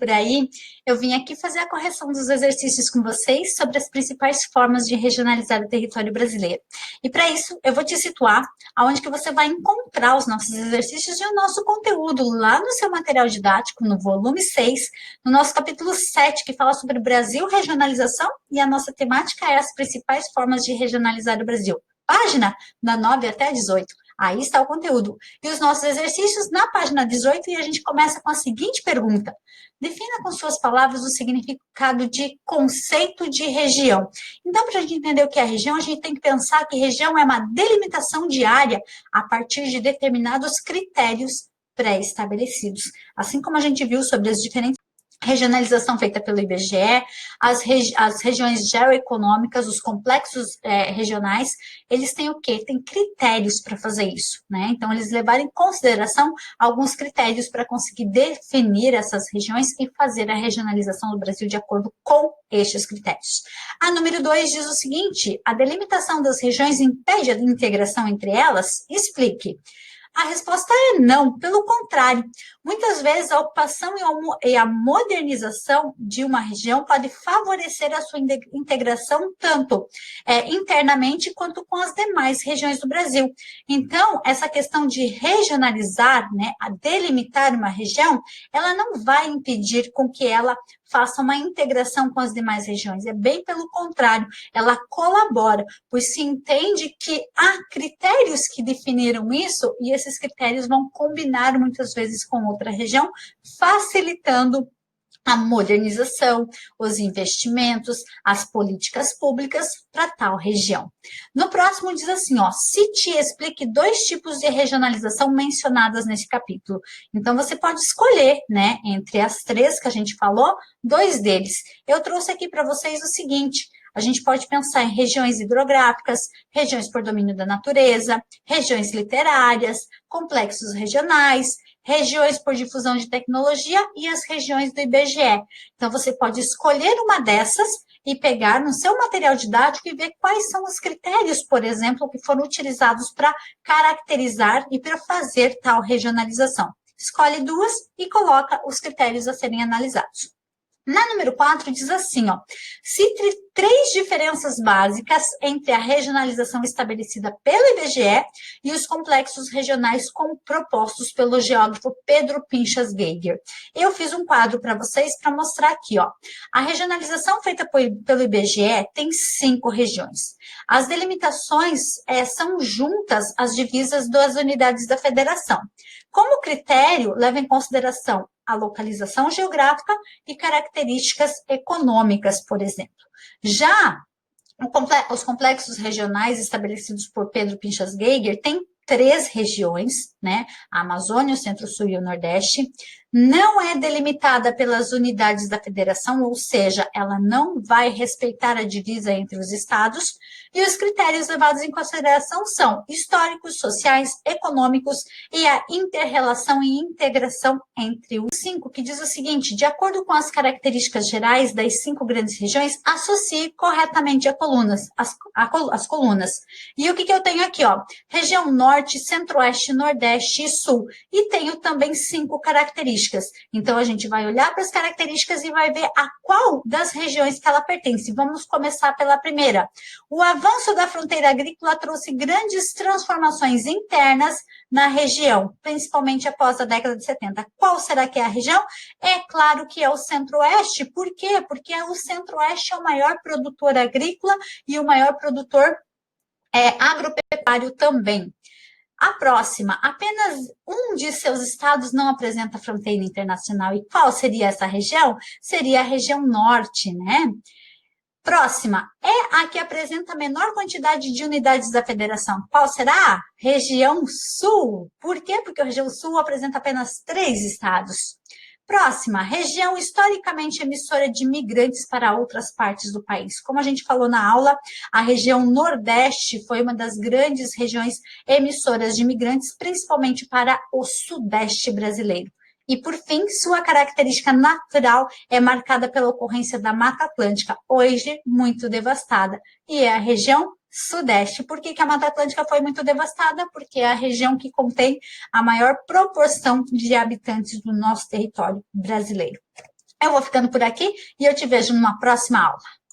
por aí, eu vim aqui fazer a correção dos exercícios com vocês sobre as principais formas de regionalizar o território brasileiro. E para isso, eu vou te situar aonde que você vai encontrar os nossos exercícios e o nosso conteúdo lá no seu material didático, no volume 6, no nosso capítulo 7, que fala sobre Brasil, regionalização, e a nossa temática é as principais formas de regionalizar o Brasil. Página da 9 até a 18. Aí está o conteúdo. E os nossos exercícios na página 18, e a gente começa com a seguinte pergunta. Defina com suas palavras o significado de conceito de região. Então, para a gente entender o que é região, a gente tem que pensar que região é uma delimitação de área a partir de determinados critérios pré-estabelecidos. Assim como a gente viu sobre as diferentes regionalização feita pelo IBGE, as regiões geoeconômicas, os complexos regionais, eles têm o quê? Tem critérios para fazer isso, né? Então, eles levaram em consideração alguns critérios para conseguir definir essas regiões e fazer a regionalização do Brasil de acordo com estes critérios. A número 2 diz o seguinte, a delimitação das regiões impede a integração entre elas? Explique. A resposta é não, pelo contrário. Muitas vezes a ocupação e a modernização de uma região pode favorecer a sua integração tanto internamente quanto com as demais regiões do Brasil. Então, essa questão de regionalizar, né, a delimitar uma região, ela não vai impedir com que ela faça uma integração com as demais regiões. É bem pelo contrário, ela colabora, pois se entende que há critérios que definiram isso e esses critérios vão combinar muitas vezes com outra região, facilitando a modernização, os investimentos, as políticas públicas para tal região. No próximo diz assim, ó, cite e explique 2 tipos de regionalização mencionadas nesse capítulo. Então, você pode escolher, né, entre as 3 que a gente falou, 2 deles. Eu trouxe aqui para vocês o seguinte, a gente pode pensar em regiões hidrográficas, regiões por domínio da natureza, regiões literárias, complexos regionais, regiões por difusão de tecnologia e as regiões do IBGE. Então, você pode escolher uma dessas e pegar no seu material didático e ver quais são os critérios, por exemplo, que foram utilizados para caracterizar e para fazer tal regionalização. Escolhe 2 e coloca os critérios a serem analisados. Na número 4, diz assim, ó, cite 3 diferenças básicas entre a regionalização estabelecida pelo IBGE e os complexos regionais propostos pelo geógrafo Pedro Pinchas Geiger. Eu fiz um quadro para vocês para mostrar aqui, ó. A regionalização feita pelo IBGE tem 5 regiões. As delimitações são juntas às divisas das unidades da federação. Como critério, leva em consideração a localização geográfica e características econômicas, por exemplo. Já os complexos regionais estabelecidos por Pedro Pinchas Geiger têm 3 regiões, né? A Amazônia, o Centro-Sul e o Nordeste. Não é delimitada pelas unidades da federação, ou seja, ela não vai respeitar a divisa entre os estados, e os critérios levados em consideração são históricos, sociais, econômicos e a inter-relação e integração entre os 5, que diz o seguinte, de acordo com as características gerais das 5 grandes regiões, associe corretamente as colunas. E o que eu tenho aqui, ó? Região Norte, Centro-Oeste, Nordeste e Sul. E tenho também 5 características. Então, a gente vai olhar para as características e vai ver a qual das regiões que ela pertence. Vamos começar pela primeira. O avanço da fronteira agrícola trouxe grandes transformações internas na região, principalmente após a década de 70. Qual será que é a região? É claro que é o Centro-Oeste. Por quê? Porque o Centro-Oeste é o maior produtor agrícola e o maior produtor agropecuário também. A próxima, apenas um de seus estados não apresenta fronteira internacional. E qual seria essa região? Seria a região norte, né? Próxima, é a que apresenta a menor quantidade de unidades da federação. Qual será? Região sul. Por quê? Porque a região sul apresenta apenas 3 estados. Próxima, região historicamente emissora de migrantes para outras partes do país. Como a gente falou na aula, a região Nordeste foi uma das grandes regiões emissoras de imigrantes, principalmente para o Sudeste brasileiro. E, por fim, sua característica natural é marcada pela ocorrência da Mata Atlântica, hoje muito devastada, e é a região Sudeste. Por que a Mata Atlântica foi muito devastada? Porque é a região que contém a maior proporção de habitantes do nosso território brasileiro. Eu vou ficando por aqui e eu te vejo numa próxima aula.